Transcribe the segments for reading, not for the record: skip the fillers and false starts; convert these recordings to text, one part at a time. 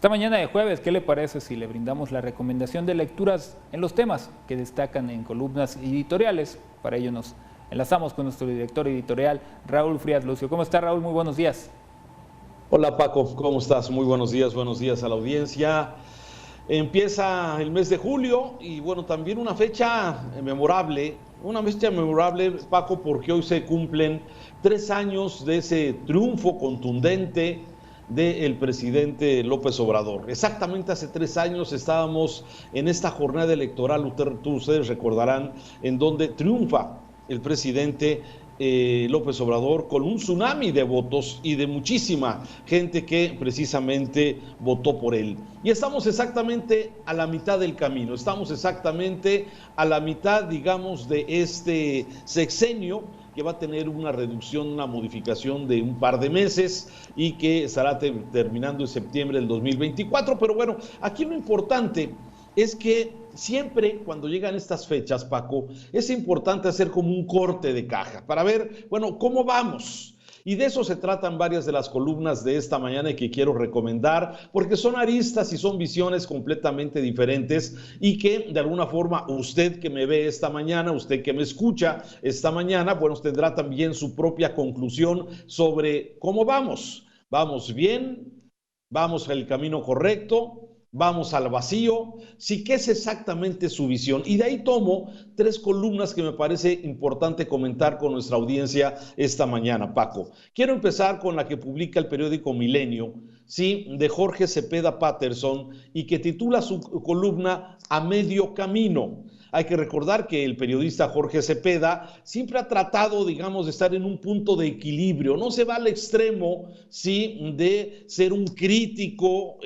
Esta mañana de jueves, ¿qué le parece si le brindamos la recomendación de lecturas en los temas que destacan en columnas editoriales? Para ello nos enlazamos con nuestro director editorial, Raúl Frías Lucio. ¿Cómo está, Raúl? Muy buenos días. Hola Paco, ¿cómo estás? Muy buenos días a la audiencia. Empieza el mes de julio y bueno, también una fecha memorable, Paco, porque hoy se cumplen 3 años de ese triunfo contundente del presidente López Obrador. Exactamente hace 3 años estábamos en esta jornada electoral, ustedes recordarán, en donde triunfa el presidente López Obrador con un tsunami de votos y de muchísima gente que precisamente votó por él. Y estamos exactamente a la mitad del camino, estamos exactamente a la mitad, digamos, de este sexenio que va a tener una reducción, una modificación de un par de meses y que estará terminando en septiembre del 2024. Pero bueno, aquí lo importante es que siempre cuando llegan estas fechas, Paco, es importante hacer como un corte de caja para ver, bueno, cómo vamos. Y de eso se tratan varias de las columnas de esta mañana y que quiero recomendar, porque son aristas y son visiones completamente diferentes y que de alguna forma usted que me ve esta mañana, usted que me escucha esta mañana, bueno, tendrá también su propia conclusión sobre cómo vamos. ¿Vamos bien? ¿Vamos el camino correcto? ¿Vamos al vacío? Sí, ¿qué es exactamente su visión? Y de ahí tomo 3 columnas que me parece importante comentar con nuestra audiencia esta mañana, Paco. Quiero empezar con la que publica el periódico Milenio, ¿sí?, de Jorge Cepeda Patterson, y que titula su columna A Medio Camino. Hay que recordar que el periodista Jorge Cepeda siempre ha tratado, digamos, de estar en un punto de equilibrio. No se va al extremo, ¿sí?, de ser un crítico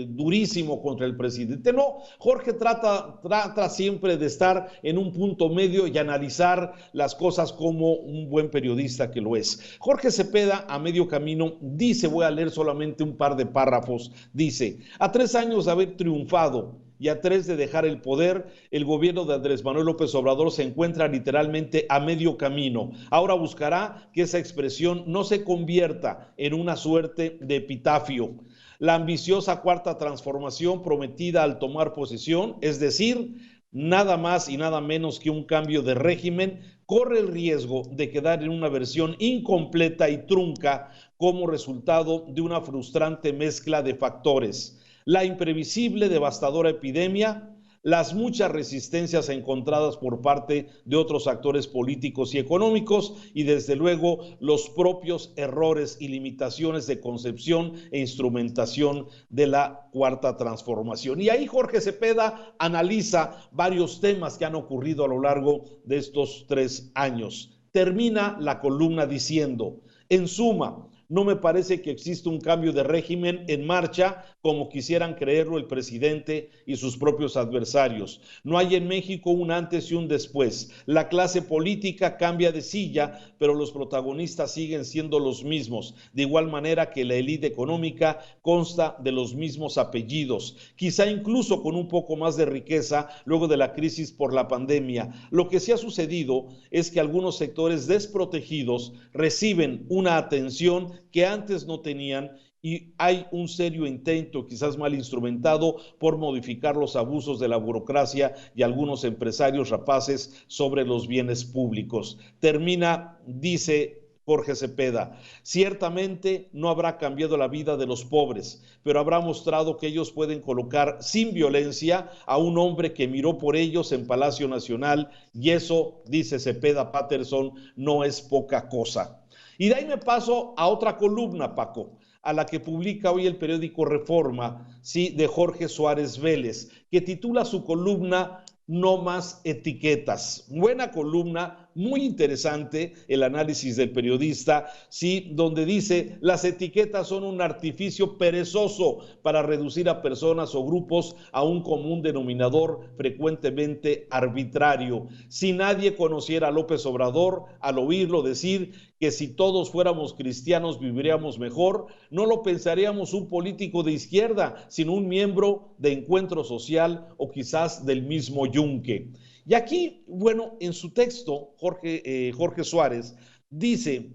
durísimo contra el presidente. No, Jorge trata siempre de estar en un punto medio y analizar las cosas como un buen periodista que lo es. Jorge Cepeda, A Medio Camino, dice, voy a leer solamente un par de párrafos, dice: a 3 años de haber triunfado y a 3 de dejar el poder, el gobierno de Andrés Manuel López Obrador se encuentra literalmente a medio camino. Ahora buscará que esa expresión no se convierta en una suerte de epitafio. La ambiciosa cuarta transformación prometida al tomar posesión, es decir, nada más y nada menos que un cambio de régimen, corre el riesgo de quedar en una versión incompleta y trunca como resultado de una frustrante mezcla de factores: la imprevisible, devastadora epidemia, las muchas resistencias encontradas por parte de otros actores políticos y económicos, y desde luego los propios errores y limitaciones de concepción e instrumentación de la cuarta transformación. Y ahí Jorge Cepeda analiza varios temas que han ocurrido a lo largo de estos 3 años. Termina la columna diciendo: en suma, no me parece que exista un cambio de régimen en marcha como quisieran creerlo el presidente y sus propios adversarios. No hay en México un antes y un después. La clase política cambia de silla, pero los protagonistas siguen siendo los mismos. De igual manera que la élite económica consta de los mismos apellidos, quizá incluso con un poco más de riqueza luego de la crisis por la pandemia. Lo que sí ha sucedido es que algunos sectores desprotegidos reciben una atención que antes no tenían, y hay un serio intento, quizás mal instrumentado, por modificar los abusos de la burocracia y algunos empresarios rapaces sobre los bienes públicos. Termina, dice Jorge Cepeda: ciertamente no habrá cambiado la vida de los pobres, pero habrá mostrado que ellos pueden colocar sin violencia a un hombre que miró por ellos en Palacio Nacional, y eso, dice Cepeda Patterson, no es poca cosa. Y de ahí me paso a otra columna, Paco, a la que publica hoy el periódico Reforma, ¿sí?, de Jorge Suárez Vélez, que titula su columna No más etiquetas. Buena columna, muy interesante el análisis del periodista, ¿sí?, donde dice: las etiquetas son un artificio perezoso para reducir a personas o grupos a un común denominador frecuentemente arbitrario. Si nadie conociera a López Obrador, al oírlo decir que si todos fuéramos cristianos viviríamos mejor, no lo pensaríamos un político de izquierda, sino un miembro de Encuentro Social o quizás del mismo Yunque. Y aquí, bueno, en su texto, Jorge Suárez dice: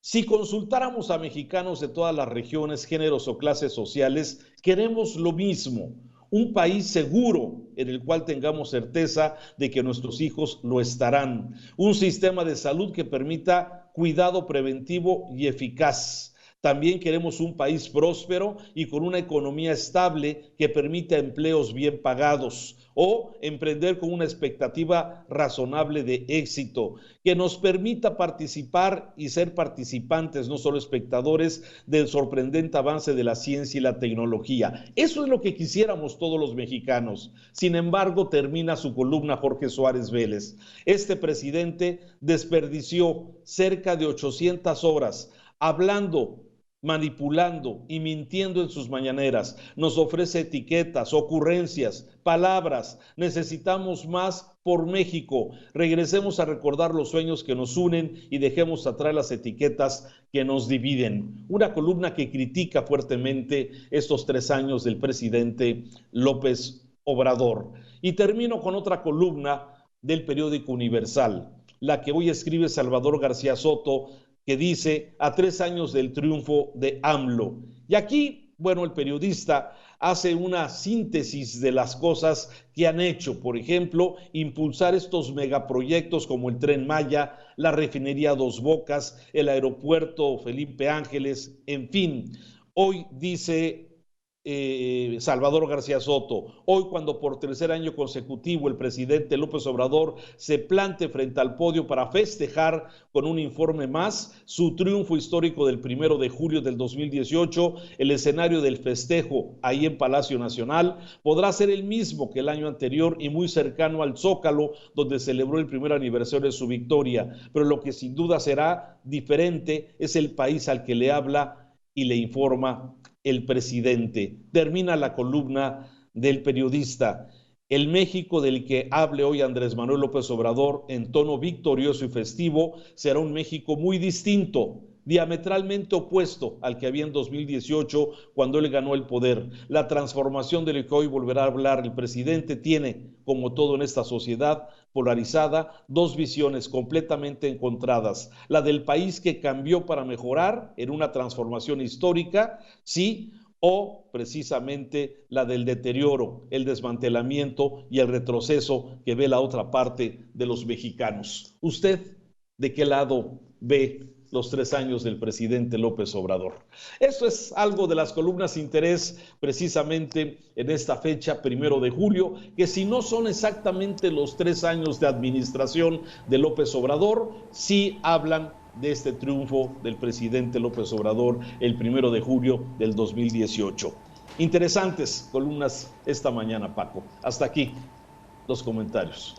Si consultáramos a mexicanos de todas las regiones, géneros o clases sociales, queremos lo mismo: un país seguro en el cual tengamos certeza de que nuestros hijos lo estarán, un sistema de salud que permita cuidado preventivo y eficaz. También queremos un país próspero y con una economía estable que permita empleos bien pagados, o emprender con una expectativa razonable de éxito, que nos permita participar y ser participantes, no solo espectadores, del sorprendente avance de la ciencia y la tecnología. Eso es lo que quisiéramos todos los mexicanos. Sin embargo, termina su columna Jorge Suárez Vélez. Este presidente desperdició cerca de 800 horas hablando, manipulando y mintiendo en sus mañaneras. Nos ofrece etiquetas, ocurrencias, palabras. Necesitamos más por México. Regresemos a recordar los sueños que nos unen y dejemos atrás las etiquetas que nos dividen. Una columna que critica fuertemente estos 3 años del presidente López Obrador. Y termino con otra columna del periódico Universal, la que hoy escribe Salvador García Soto, que dice: a 3 años del triunfo de AMLO. Y aquí, bueno, el periodista hace una síntesis de las cosas que han hecho. Por ejemplo, impulsar estos megaproyectos como el Tren Maya, la refinería Dos Bocas, el aeropuerto Felipe Ángeles, en fin. Hoy dice Salvador García Soto: hoy, cuando por 3er año consecutivo el presidente López Obrador se plante frente al podio para festejar con un informe más su triunfo histórico del 1 de julio del 2018, el escenario del festejo ahí en Palacio Nacional podrá ser el mismo que el año anterior y muy cercano al Zócalo, donde celebró el 1er aniversario de su victoria. Pero lo que sin duda será diferente es el país al que le habla y le informa el presidente. Termina la columna del periodista: el México del que hable hoy Andrés Manuel López Obrador en tono victorioso y festivo será un México muy distinto, diametralmente opuesto al que había en 2018 cuando él ganó el poder. La transformación de la que hoy volverá a hablar el presidente tiene, como todo en esta sociedad polarizada, 2 visiones completamente encontradas: la del país que cambió para mejorar en una transformación histórica, sí, o precisamente la del deterioro, el desmantelamiento y el retroceso que ve la otra parte de los mexicanos. ¿Usted de qué lado ve los 3 años del presidente López Obrador? Eso es algo de las columnas de interés precisamente en esta fecha, 1 de julio, que si no son exactamente los 3 años de administración de López Obrador, sí hablan de este triunfo del presidente López Obrador el 1 de julio del 2018. Interesantes columnas esta mañana, Paco. Hasta aquí los comentarios.